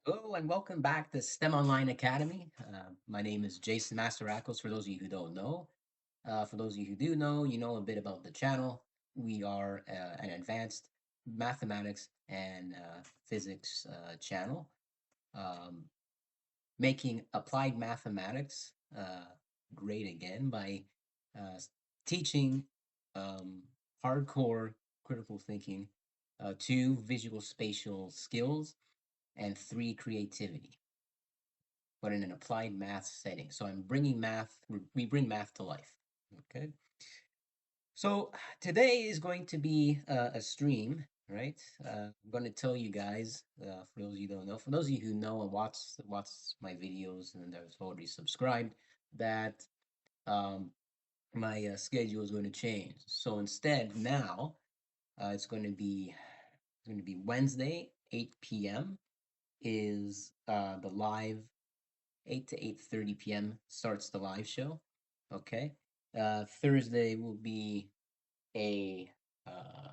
Hello and welcome back to STEM Online Academy. My name is Jason Masterakos, for those of you who don't know. For those of you who do know, you know a bit about the channel. We are an advanced mathematics and physics channel, um, making applied mathematics great again by uh, teaching um, hardcore critical thinking, two, visual spatial skills, and three, creativity, but in an applied math setting. So I'm bringing math, we bring math to life. Okay. So today is going to be a stream, right? I'm going to tell you guys, for those of you who don't know, for those of you who know and watch my videos and have already subscribed, that um, my schedule is going to change. So instead, now it's going to be Wednesday, 8 p.m. is the live 8 to 8:30 p.m. starts the live show. Okay. Thursday a uh,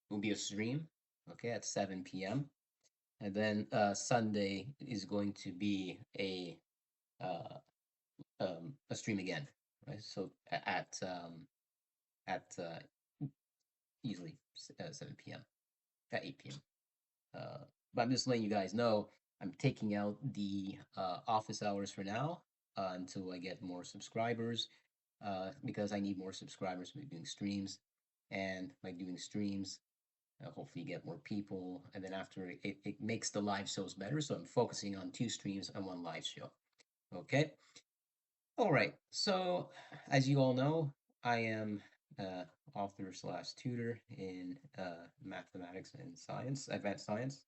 will be a stream. Okay, at 7 p.m. And then Sunday is going to be uh, a stream again, right? So at easily 7 p.m. at 8 p.m. But I'm just letting you guys know I'm taking out the office hours for now until I get more subscribers because I need more subscribers by doing streams. And by doing streams, hopefully get more people. And then after it makes the live shows better. So I'm focusing on two streams and one live show. Okay. All right. So as you all know, I am author slash tutor in mathematics and science, advanced science.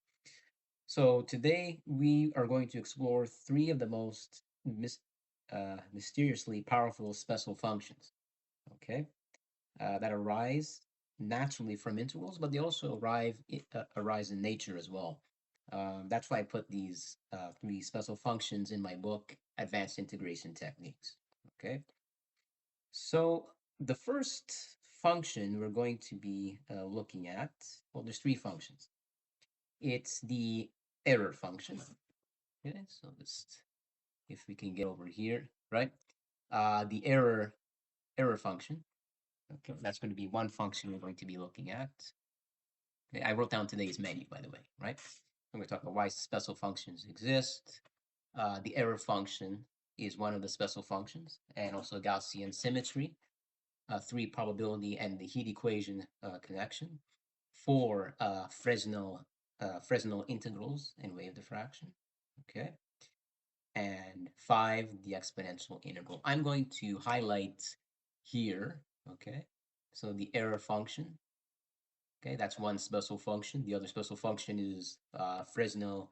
So today we are going to explore three of the most mysteriously powerful special functions, okay, that arise naturally from integrals, but they also arise in nature as well. That's why I put these three special functions in my book, Advanced Integration Techniques. Okay, so the first function we're going to be looking at, well, there's three functions. It's the error function. Okay, so just if we can get over here, right? The error function. Okay, that's going to be one function we're going to be looking at. Okay, I wrote down today's menu, by the way, right? I'm going to talk about why special functions exist. The error function is one of the special functions, and also Gaussian symmetry, three, probability and the heat equation connection, four, Fresnel integrals and wave diffraction. Okay, and five, the exponential integral. I'm going to highlight here, okay? So the error function, okay, that's one special function. The other special function is Fresnel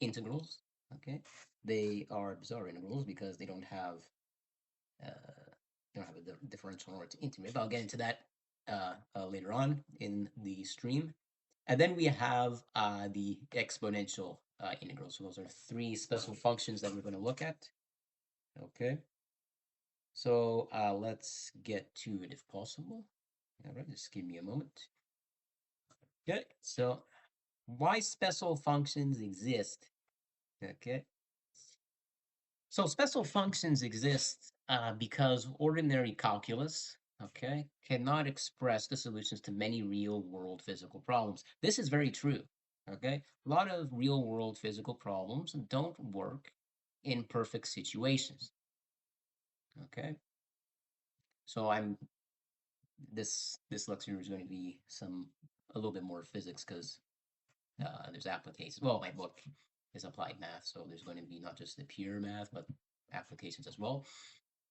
integrals, okay? They are bizarre integrals because uh, they don't have a differential in order to integrate, but I'll get into that later on in the stream. And then we have the exponential integrals. So those are three special functions that we're going to look at. Okay. So let's get to it if possible. All right, just give me a moment. Okay. So why special functions exist? Okay. So special functions exist because ordinary calculus, okay, cannot express the solutions to many real world physical problems. This is very true. Okay. A lot of real world physical problems don't work in perfect situations. Okay. So this lecture is going to be a little bit more physics because there's applications. Well, my book is applied math, so there's going to be not just the pure math, but applications as well.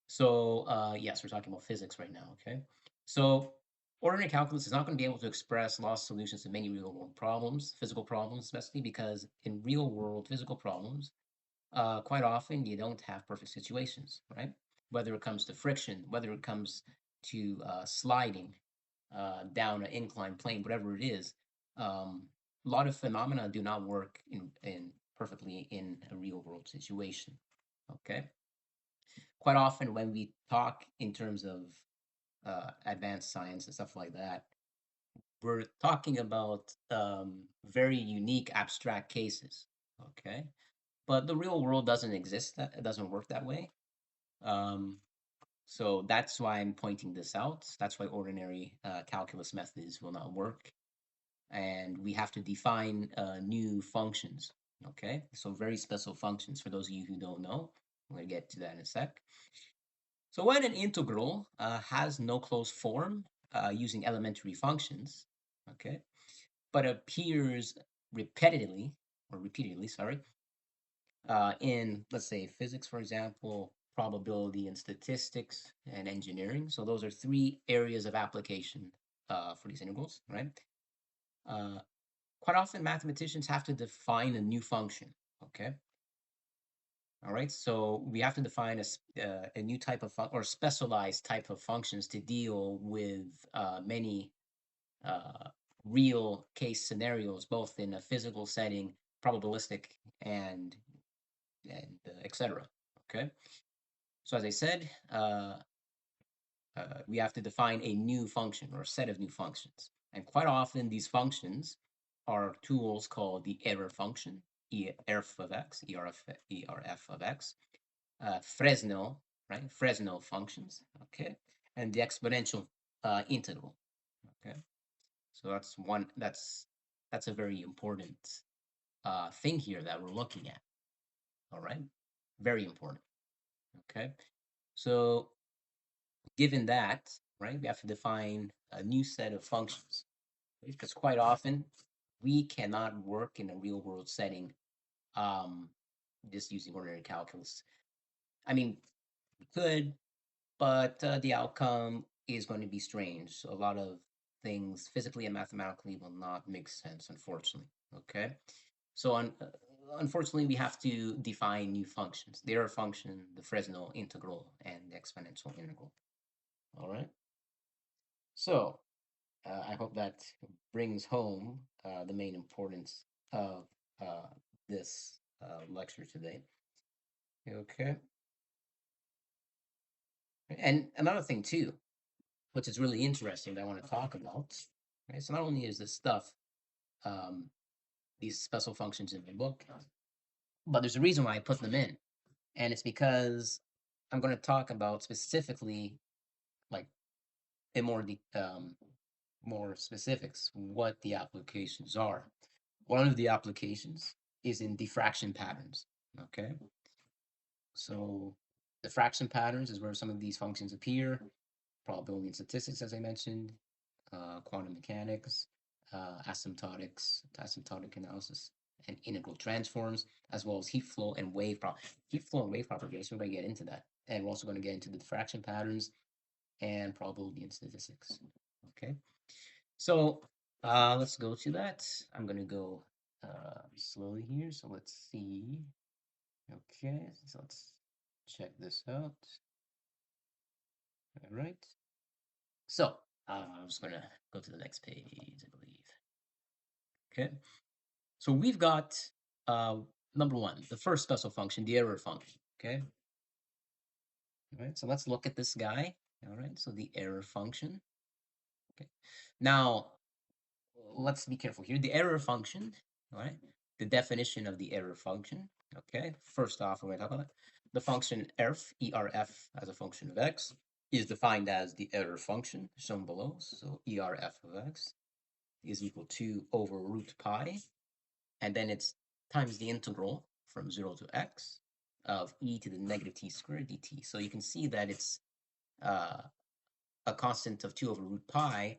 So yes, we're talking about physics right now. Okay, so ordinary calculus is not going to be able to express lost solutions to many real world problems, physical problems, especially because in real world physical problems, quite often you don't have perfect situations, right? Whether it comes to friction, whether it comes to sliding down an inclined plane, whatever it is, a lot of phenomena do not work in perfectly in a real world situation. Okay. Quite often when we talk in terms of advanced science and stuff like that, we're talking about very unique abstract cases. Okay, but the real world doesn't exist. That it doesn't work that way. Um, so that's why I'm pointing this out. That's why ordinary calculus methods will not work, and we have to define new functions. Okay, so very special functions for those of you who don't know. I'm going to get to that in a sec. So when an integral has no closed form using elementary functions, okay, but appears repetitively sorry, in let's say physics, for example, probability and statistics and engineering. So those are three areas of application for these integrals, right? Uh, Quite often, mathematicians have to define a new function. Okay, all right. So we have to define a new type of or specialized type of functions to deal with many uh, real case scenarios, both in a physical setting, probabilistic, and etc. Okay. So as I said, we have to define a new function or a set of new functions, and quite often these functions are tools called the error function, erf of x, erf of x, Fresnel, right? Fresnel functions, okay, and the exponential integral, okay. So that's one. That's a very important thing here that we're looking at. All right, very important. Okay, so given that, right, we have to define a new set of functions because quite often we cannot work in a real world setting um, just using ordinary calculus. I mean, we could, but the outcome is going to be strange. So a lot of things physically and mathematically will not make sense, unfortunately. Okay, so unfortunately, we have to define new functions: the error function, the Fresnel integral, and the exponential integral. All right. So I hope that brings home the main importance of uh, this lecture today. Okay. And another thing too, which is really interesting that I want to talk about. Right. So not only is this stuff um, these special functions in the book, but there's a reason why I put them in, and it's because I'm going to talk about specifically, like in more specifics, what the applications are. One of the applications is in diffraction patterns. Okay, so diffraction patterns is where some of these functions appear. Probability and statistics, as I mentioned, quantum mechanics, asymptotic analysis, and integral transforms, as well as heat flow and wave propagation. We're going to get into that, and we're also going to get into the diffraction patterns and probability and statistics. Okay, so let's go to that. I'm going to go slowly here. So let's see. Okay, so let's check this out. All right. So I'm just going to go to the next page, I believe. Okay. So we've got uh, number one, the first special function, the error function. Okay. All right. So let's look at this guy. All right. So the error function. Okay. Now let's be careful here. The error function. All right. The definition of the error function. Okay. First off, we're going to talk about the function erf as a function of x is defined as the error function shown below. So erf of x is equal to over root pi, and then it's times the integral from 0 to x of e to the negative t squared dt. So you can see that it's uh, a constant of 2 over root pi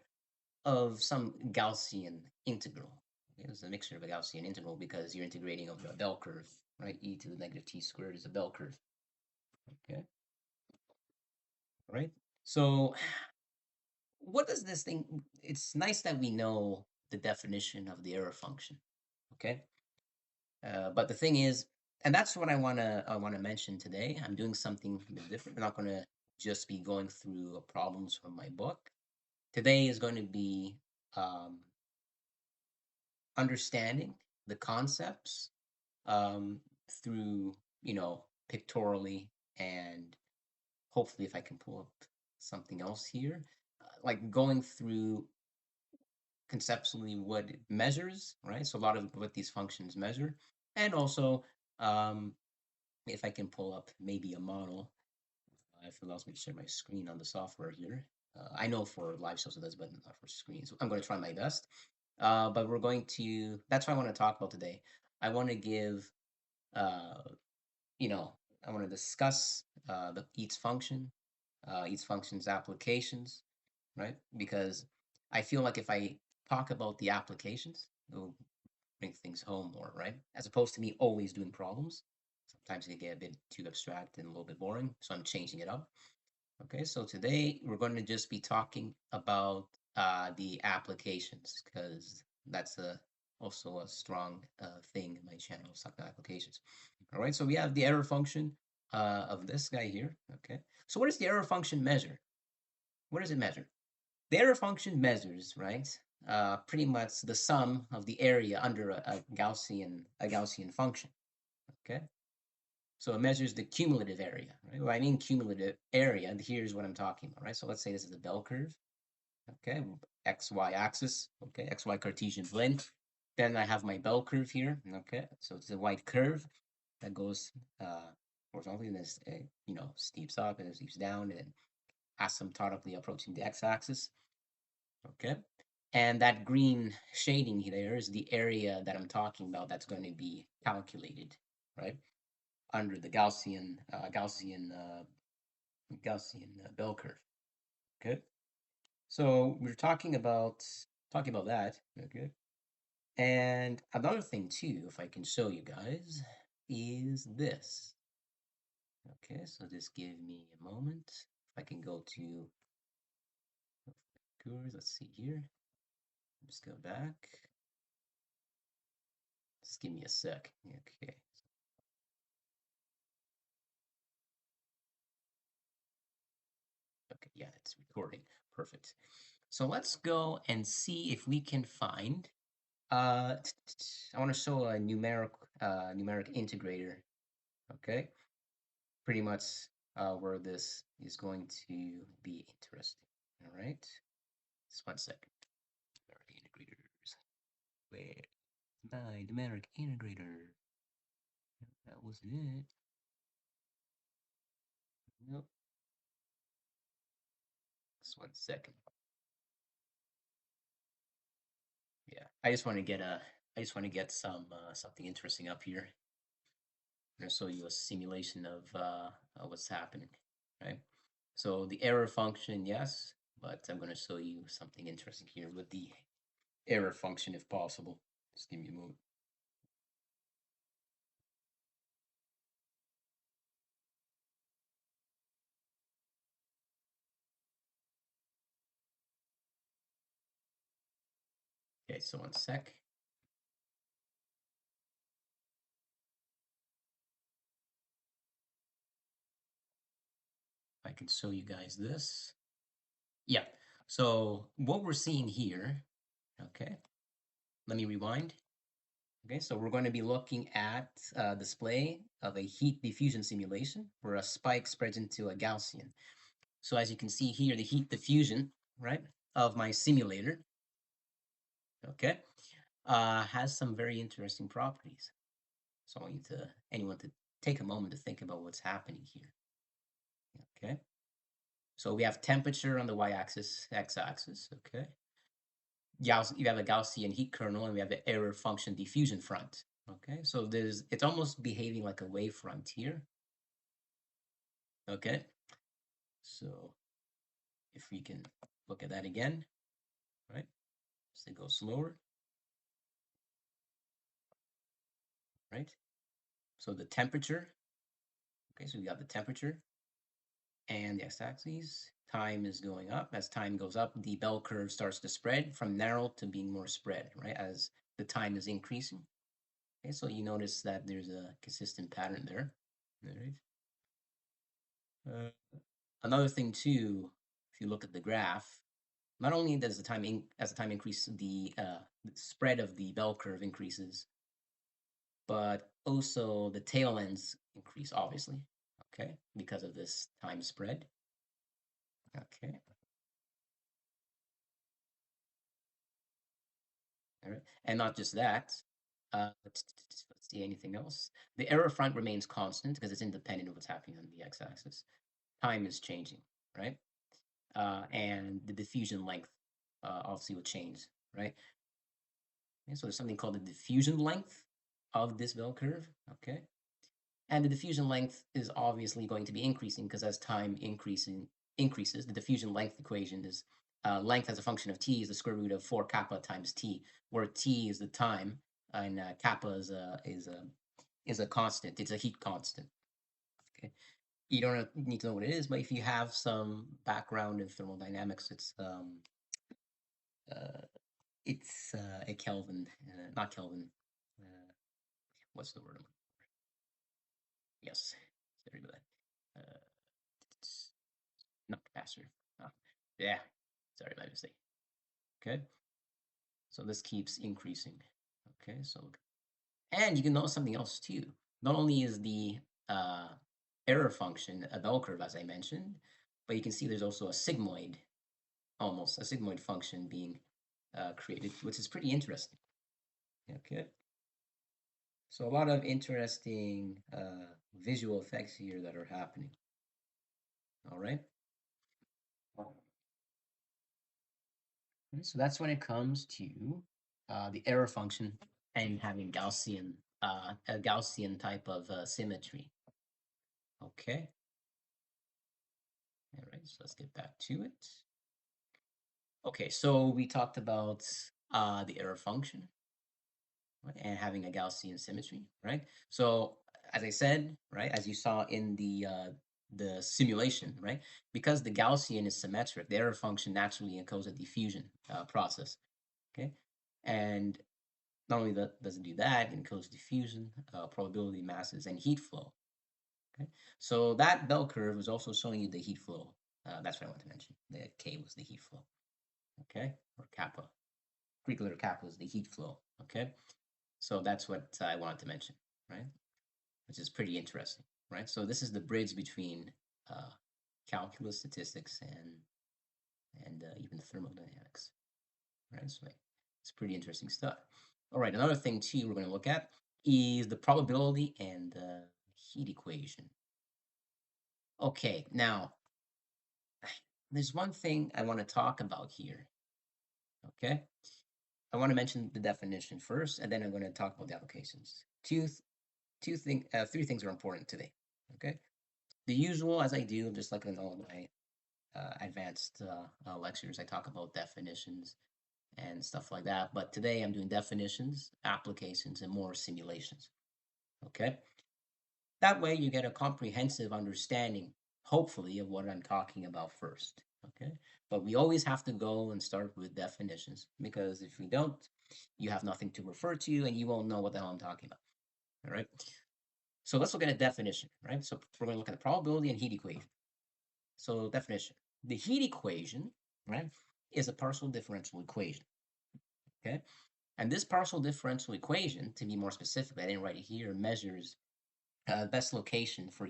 of some Gaussian integral. It's a mixture of a Gaussian integral because you're integrating over a bell curve, right? E to the negative t squared is a bell curve. Okay, right? So what does this thing, it's nice that we know the definition of the error function, okay? But the thing is, and that's what I want to mention today. I'm doing something a bit different. I'm not going to just be going through problems from my book. Today is going to be um, understanding the concepts um, through pictorially, and hopefully if I can pull up something else here, like going through conceptually what it measures, right? So a lot of what these functions measure, and also um, if I can pull up maybe a model, if it allows me to share my screen on the software here. I know for live shows it does, but not for screens. So I'm going to try my best. But we're going to, that's what I want to talk about today. I want to give, uh, you know, I want to discuss each function's applications, right? Because I feel like if I talk about the applications, it'll bring things home more, right? As opposed to me always doing problems. Sometimes it can get a bit too abstract and a little bit boring. So I'm changing it up. Okay, so today we're going to just be talking about the applications because that's also a strong thing in my channel, talking applications. All right, so we have the error function of this guy here. Okay, so what does the error function measure? What does it measure? The error function measures, right, pretty much the sum of the area under a Gaussian function. Okay, so it measures the cumulative area, right? When I mean cumulative area, here's what I'm talking about, right? So let's say this is a bell curve, okay? XY axis, okay? XY Cartesian blend. Then I have my bell curve here, okay? So it's a white curve that goes horizontally and this, steeps up and it steeps down and then asymptotically approaching the x-axis, okay? And that green shading there is the area that I'm talking about that's going to be calculated, right? Under the Gaussian bell curve. Okay, so we're talking about that. Okay, and another thing too, if I can show you guys, is this. Okay, so just give me a moment. If I can go to curves, let's see here. Let's go back. Just give me a sec. Okay. Okay, yeah, it's recording. Perfect. So let's go and see if we can find. I want to show a numeric integrator. Okay, pretty much where this is going to be interesting. All right, just 1 second. Numeric integrators. Where's my numeric integrator? That wasn't it. Nope. Just 1 second. Yeah, I just want to get something interesting up here. I'm gonna show you a simulation of what's happening, right? So the error function, yes, but I'm gonna show you something interesting here with the error function if possible. Just give me a moment. Okay, so 1 sec. I can show you guys this. Yeah, so what we're seeing here, okay, let me rewind. Okay, so we're going to be looking at a display of a heat diffusion simulation where a spike spreads into a Gaussian. So as you can see here, the heat diffusion, right, of my simulator, okay, has some very interesting properties. So I want anyone to take a moment to think about what's happening here. Okay. So we have temperature on the y-axis, x-axis. Okay. You have a Gaussian heat kernel, and we have the error function diffusion front. Okay. So it's almost behaving like a wavefront here. Okay. So if we can look at that again, right? So go slower, right? So the temperature. Okay. So we got the temperature and the x-axis. Time is going up. As time goes up, the bell curve starts to spread from narrow to being more spread, right? As the time is increasing. Okay, so you notice that there's a consistent pattern there. All right. Another thing too, if you look at the graph, not only does as the time increase, the spread of the bell curve increases, but also the tail ends increase, obviously. Okay, because of this time spread. Okay. All right, and not just that. Let's see anything else. The error front remains constant because it's independent of what's happening on the x-axis. Time is changing, right? And the diffusion length obviously will change, right? Okay, so there's something called the diffusion length of this bell curve, okay? And the diffusion length is obviously going to be increasing because as time increases, the diffusion length equation is length as a function of t is the square root of 4 kappa times t, where t is the time and kappa is a constant. It's a heat constant. Okay, you don't need to know what it is, but if you have some background in thermodynamics, uh, it's a Kelvin, not Kelvin. Uh, what's the word? Yes, sorry about that. It's not capacitor. Oh, yeah, sorry, my mistake. Okay, so this keeps increasing. Okay, so and you can notice something else too. Not only is the uh, error function a bell curve, as I mentioned, but you can see there's also a sigmoid, almost a sigmoid function being created, which is pretty interesting. Okay, so a lot of interesting visual effects here that are happening. All right. So that's when it comes to the error function and having a Gaussian type of symmetry. Okay. All right. So let's get back to it. Okay. So we talked about the error function, right, and having a Gaussian symmetry, right? So as I said, right, as you saw in the simulation, right, because the Gaussian is symmetric, the error function naturally encodes a diffusion process. Okay. And not only does it do that, it encodes diffusion, probability masses, and heat flow. Okay, so that bell curve was also showing you the heat flow. That's what I want to mention. The K was the heat flow. Okay, or kappa. Greek letter kappa is the heat flow. Okay, so that's what I wanted to mention, right? Which is pretty interesting, right? So this is the bridge between uh, calculus, statistics, and even thermodynamics, right? So it's pretty interesting stuff. All right, another thing too we're going to look at is the probability and the heat equation. Okay, now there's one thing I want to talk about here. Okay, I want to mention the definition first, and then I'm going to talk about the applications. Three things are important today. Okay, the usual, as I do, just like in all my advanced lectures, I talk about definitions and stuff like that. But today I'm doing definitions, applications, and more simulations. Okay. That way you get a comprehensive understanding, hopefully, of what I'm talking about first. Okay. But we always have to go and start with definitions because if we don't, you have nothing to refer to and you won't know what the hell I'm talking about. All right. So let's look at a definition, right? So we're going to look at the probability and heat equation. So definition, the heat equation, right, is a partial differential equation. Okay. And this partial differential equation, to be more specific, I didn't write it here, measures best location for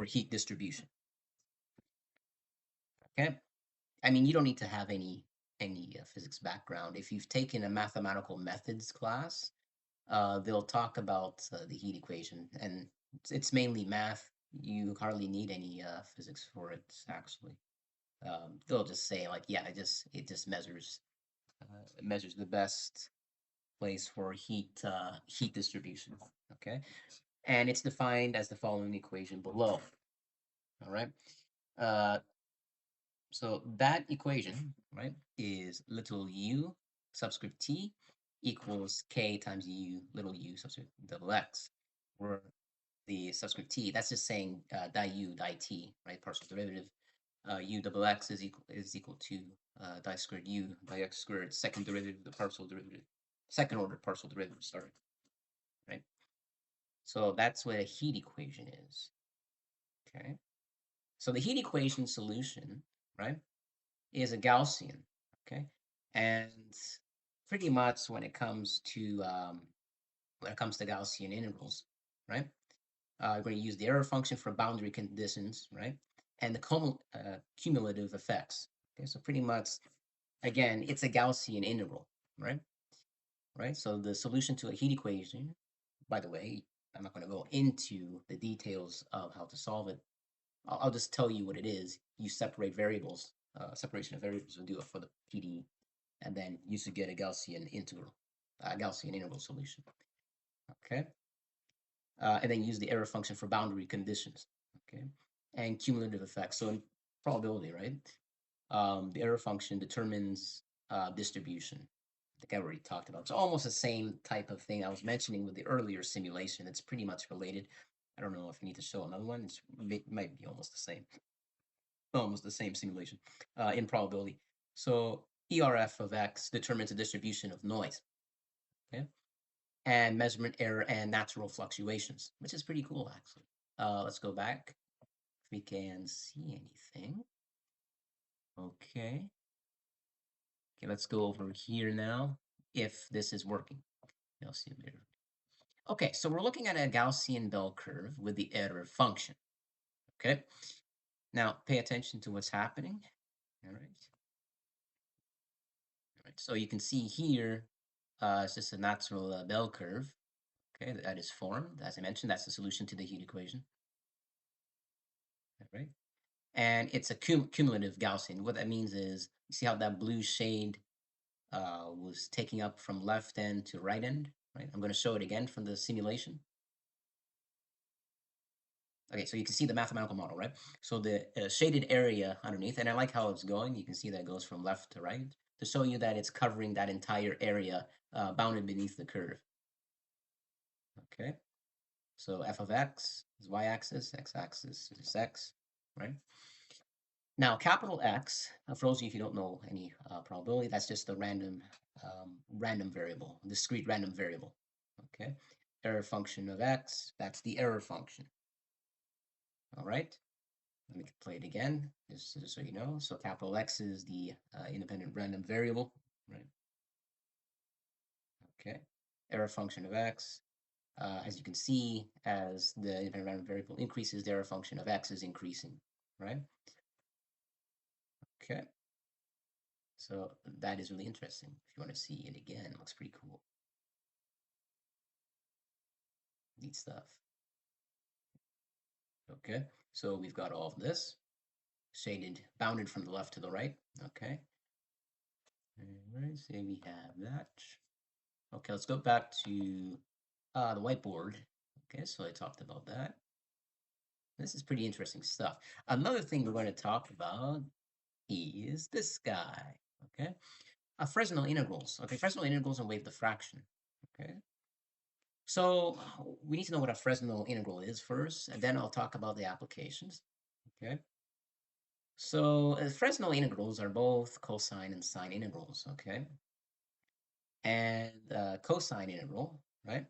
heat distribution. Okay, I mean you don't need to have any physics background. If you've taken a mathematical methods class, they'll talk about the heat equation, and it's mainly math. You hardly need any physics for it actually. They'll just say like, yeah, it just measures the best place for heat distribution. Okay, and it's defined as the following equation below. All right. Uh, so that equation, right, is little u subscript t equals k times u little u subscript double x, where the subscript t, that's just saying di u di t, right, partial derivative. U double x is equal to di squared u by x squared, second derivative, the partial derivative, second order partial derivative, sorry, right? So that's what a heat equation is, okay? So the heat equation solution, right, is a Gaussian, okay? And pretty much when it comes to Gaussian integrals, right? We're going to use the error function for boundary conditions, right? And the cumulative effects. Okay, so pretty much, again, it's a Gaussian integral. right? Right. So the solution to a heat equation, by the way, I'm not going to go into the details of how to solve it. I'll just tell you what it is. You separate variables, separation of variables, will do it for the PD, and then you should get a Gaussian integral, Gaussian integral solution. Okay. And then use the error function for boundary conditions. Okay. And cumulative effects. So in probability, right? The error function determines distribution. I think I already talked about. It's almost the same type of thing I was mentioning with the earlier simulation. It's pretty much related. I don't know if I need to show another one. It might be almost the same simulation in probability. So ERF of X determines the distribution of noise, okay, and measurement error and natural fluctuations, which is pretty cool actually. Let's go back if we can see anything. Okay. Okay, let's go over here now if this is working. You'll see later. Okay, so we're looking at a Gaussian bell curve with the error function. Okay, now pay attention to what's happening. All right. All right. So you can see here, it's just a natural bell curve. Okay, that is formed. As I mentioned, that's the solution to the heat equation. All right. And it's a cumulative Gaussian. What that means is, you see how that blue shade was taking up from left end to right end, right? I'm going to show it again from the simulation. Okay, so you can see the mathematical model, right? So the shaded area underneath, and I like how it's going. You can see that it goes from left to right to show you that it's covering that entire area bounded beneath the curve. Okay, so f of x is y-axis, x-axis is x, right? Now, capital X, for those of you who don't know any probability, that's just a random variable, discrete random variable. Okay, error function of x, that's the error function. All right. Let me play it again, just so you know. So capital X is the independent random variable, right? Okay. Error function of x. As you can see, as the independent random variable increases, the error function of x is increasing, right? Okay. So that is really interesting. If you want to see it again, it looks pretty cool. Neat stuff. Okay. So we've got all of this shaded, bounded from the left to the right. Okay. All right. So we have that. Okay, let's go back to the whiteboard. Okay, so I talked about that. This is pretty interesting stuff. Another thing we're going to talk about is this guy. Okay, Fresnel integrals. Okay, Fresnel integrals and wave diffraction. Okay, so we need to know what a Fresnel integral is first, and then I'll talk about the applications. Okay, so Fresnel integrals are both cosine and sine integrals. Okay, and cosine integral, right,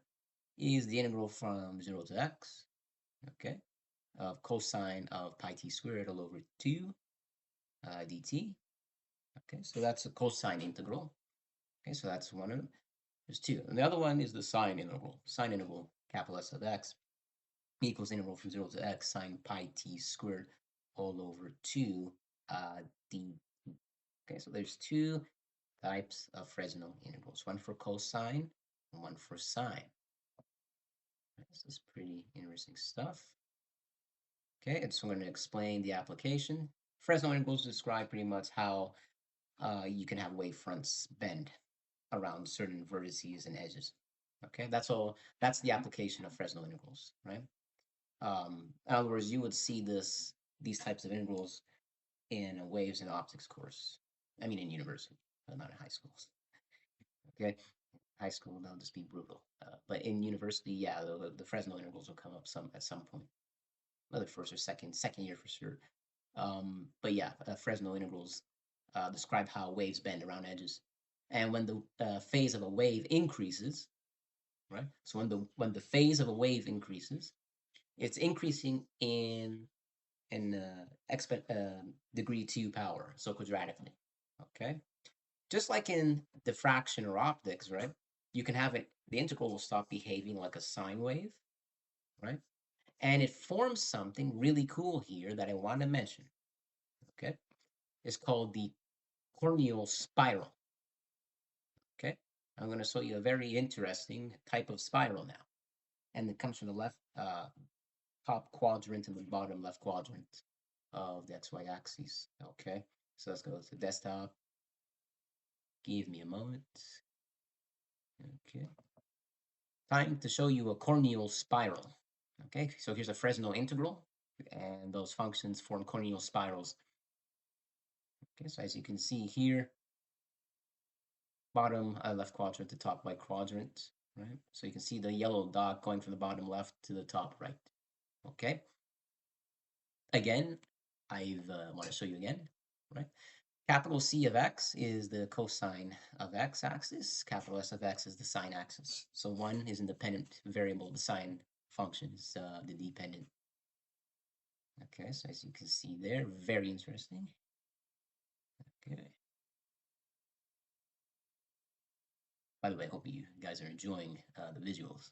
is the integral from 0 to x, okay, of cosine of pi t squared all over 2 dt. Okay, so that's a cosine integral. Okay, so that's one of them. There's two. And the other one is the sine integral. Sine integral, capital S of x, equals integral from 0 to x sine pi t squared all over 2 dt. Okay, so there's two types of Fresnel integrals, one for cosine and one for sine. This is pretty interesting stuff. Okay, and so I'm going to explain the application. Fresnel integrals describe pretty much how you can have wavefronts bend around certain vertices and edges. Okay, that's all. That's the application of Fresnel integrals, right? In other words, you would see these types of integrals in a waves and optics course. I mean, in university, but not in high schools. Okay, high school they'll just be brutal, but in university, yeah, the Fresnel integrals will come up at some point, whether first or second year for sure. But yeah, Fresnel integrals describe how waves bend around edges, and when the phase of a wave increases, right? So when the phase of a wave increases, it's increasing in degree 2 power, so quadratically. Okay, just like in diffraction or optics, right? You can have it. The integral will stop behaving like a sine wave, right? And it forms something really cool here that I want to mention. Okay, it's called the Corneal spiral. Okay, I'm going to show you a very interesting type of spiral now. And it comes from the left top quadrant and the bottom left quadrant of the XY axis. Okay, so let's go to desktop. Give me a moment. Okay, time to show you a corneal spiral. Okay, so here's a Fresnel integral, and those functions form corneal spirals. Okay, so as you can see here, bottom left quadrant to top right quadrant, right? So you can see the yellow dot going from the bottom left to the top right. Okay. Again, I want to show you again, right? Capital C of x is the cosine of x axis. Capital S of x is the sine axis. So one is independent variable. The sine function is the dependent. Okay, so as you can see there, very interesting. Okay. By the way, I hope you guys are enjoying the visuals.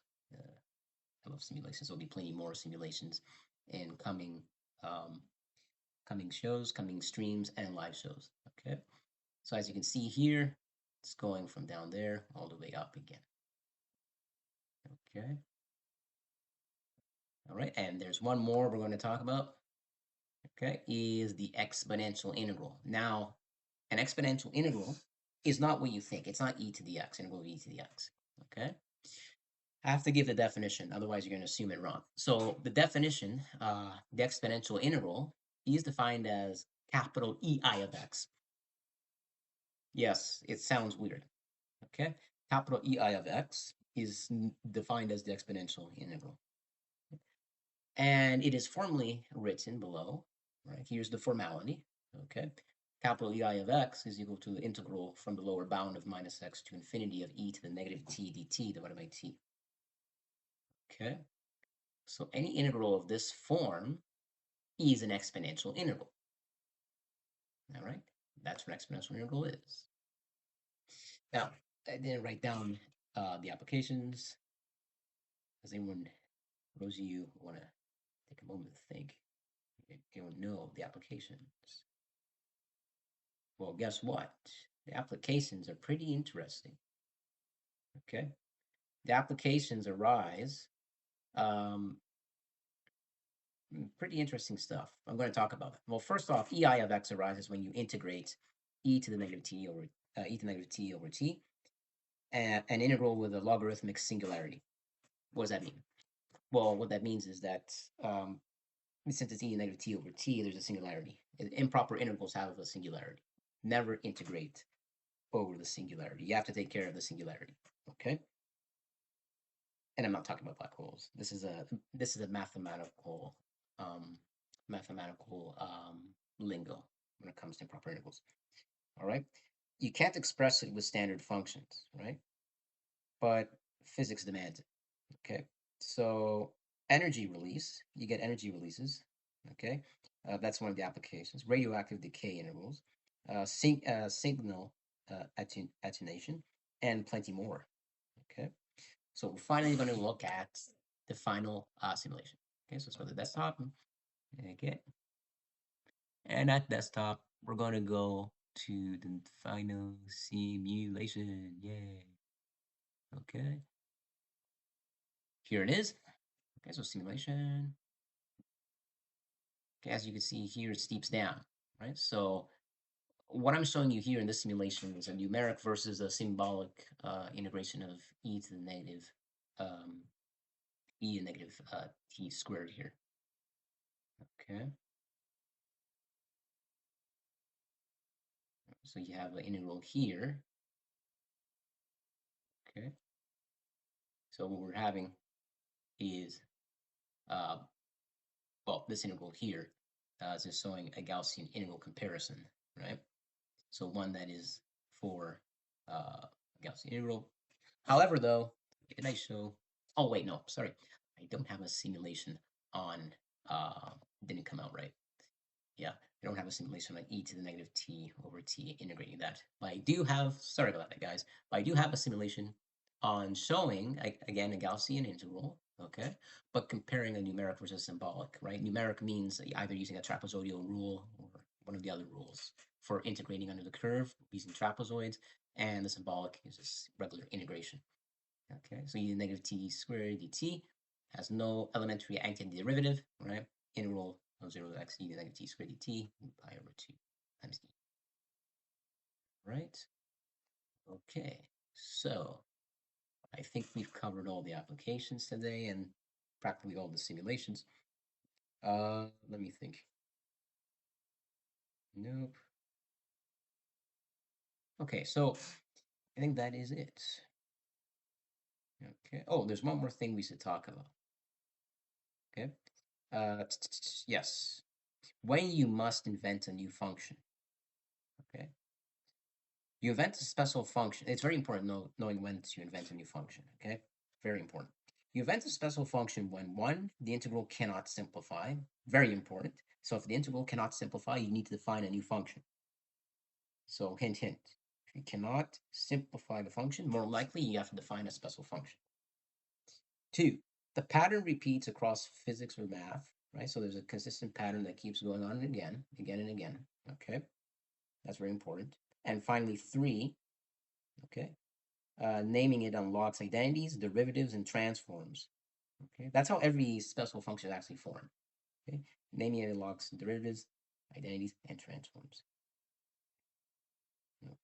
I love simulations. There'll be plenty more simulations in um, coming shows, coming streams, and live shows. Okay. So as you can see here, it's going from down there all the way up again. Okay. All right, and there's one more we're going to talk about. Okay, is the exponential integral. Now, an exponential integral is not what you think. It's not e to the x, integral of e to the x. Okay. I have to give the definition, otherwise you're going to assume it wrong. So the definition, the exponential integral, is defined as capital EI of x. Yes, it sounds weird. Okay, capital EI of x is defined as the exponential integral. And it is formally written below, right? Here's the formality, okay? Capital EI of x is equal to the integral from the lower bound of minus x to infinity of e to the negative t dt divided by t. Okay, so any integral of this form is an exponential integral. All right, that's what an exponential integral is. Now, I didn't write down the applications. Does anyone, for those of you who want to take a moment to think, you don't know the applications? Well, guess what? The applications are pretty interesting. Okay, the applications arise. Um, Pretty interesting stuff. I'm going to talk about it. Well, first off, EI of x arises when you integrate e to the negative t over e to the negative t over t, and an integral with a logarithmic singularity. What does that mean? Well, what that means is that since it's e to the negative t over t, there's a singularity. Improper integrals have a singularity. Never integrate over the singularity. You have to take care of the singularity. Okay. And I'm not talking about black holes. This is a um, mathematical lingo when it comes to improper integrals. All right. You can't express it with standard functions, right? But physics demands it. Okay. So energy release, you get energy releases. Okay. That's one of the applications. Radioactive decay intervals, signal attenuation, and plenty more. Okay. So we're finally going to look at the final simulation. Okay, so let's go to the desktop. Okay. And at desktop, we're going to go to the final simulation. Yay. Okay. Here it is. Okay, so simulation. Okay, as you can see here, it steeps down, right? So what I'm showing you here in this simulation is a numeric versus a symbolic integration of e to the negative e and negative t squared here. Okay. So you have an integral here. Okay. So what we're having is, well, this integral here is just showing a Gaussian integral comparison, right? So one that is for Gaussian integral. However, though, did I show? Oh, wait, no, sorry. I don't have a simulation on, didn't come out right. Yeah, I don't have a simulation on e to the negative t over t integrating that. But I do have, sorry about that, guys, but I do have a simulation on showing, again, a Gaussian integral, okay, but comparing a numeric versus symbolic, right? Numeric means either using a trapezoidal rule or one of the other rules for integrating under the curve using trapezoids, and the symbolic is just regular integration. Okay, so e to the negative t squared dt has no elementary antiderivative, right? Integral of 0 to x e to the negative t squared dt pi over 2 times d, right? Okay, so I think we've covered all the applications today and practically all the simulations. Let me think. Nope. Okay, so I think that is it. Okay. Oh, there's one more thing we should talk about. Okay. Yes. When you must invent a new function. Okay. You invent a special function. It's very important knowing when to invent a new function. Okay. Very important. You invent a special function when one, the integral cannot simplify. Very important. So if the integral cannot simplify, you need to define a new function. So hint, hint. If you cannot simplify the function, more likely you have to define a special function. Two, the pattern repeats across physics or math, right? So there's a consistent pattern that keeps going on and again and again. Okay, that's very important. And finally, three, okay, naming it unlocks identities, derivatives, and transforms. Okay, that's how every special function is actually formed. Okay, naming it unlocks derivatives, identities, and transforms.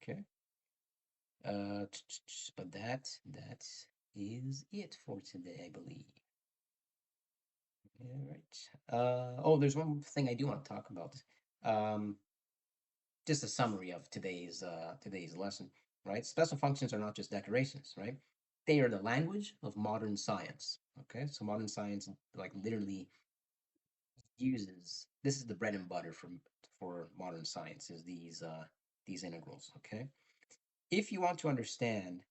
Okay, but that is it for today, I believe. All right. Oh, there's one thing I do want to talk about. Um, just a summary of today's lesson, right? Special functions are not just decorations, right? They are the language of modern science. Okay, so modern science like literally uses this is the bread and butter for modern science is these integrals. Okay, if you want to understand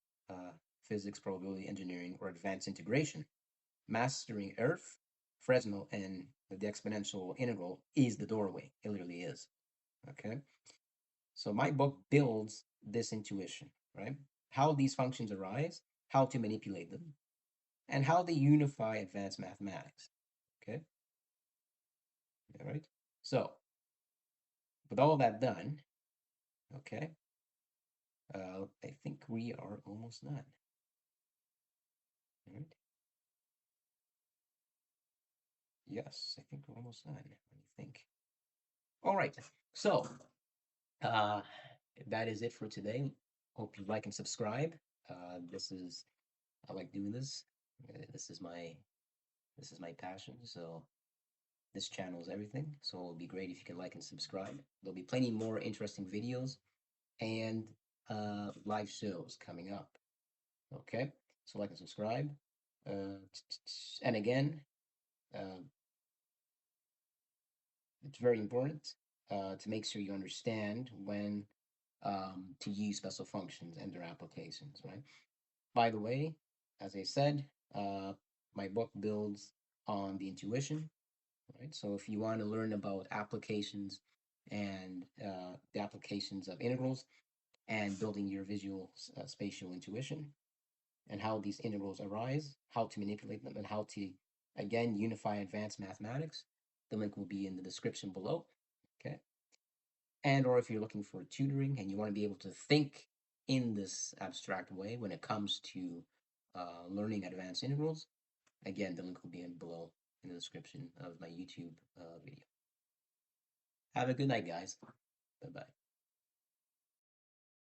physics, probability, engineering, or advanced integration, mastering Earth, Fresnel, and the exponential integral is the doorway. It literally is. Okay. So my book builds this intuition, right? How these functions arise, how to manipulate them, and how they unify advanced mathematics. Okay. All right. So with all that done, okay, I think we are almost done. All right. Yes, I think we're almost done. Let me think. All right. So uh, that is it for today. Hope you like and subscribe. I like doing this. This is my passion. So this channel is everything. So it'll be great if you can like and subscribe. There'll be plenty more interesting videos and live shows coming up. Okay, so like and subscribe. And again, uh, it's very important to make sure you understand when to use special functions and their applications, right? By the way, as I said, my book builds on the intuition, right? So if you want to learn about applications and the applications of integrals and building your visual spatial intuition and how these integrals arise, how to manipulate them, and how to, again, unify advanced mathematics, the link will be in the description below, okay? And or if you're looking for tutoring and you want to be able to think in this abstract way when it comes to learning advanced integrals, again, the link will be in below in the description of my YouTube video. Have a good night, guys. Bye-bye.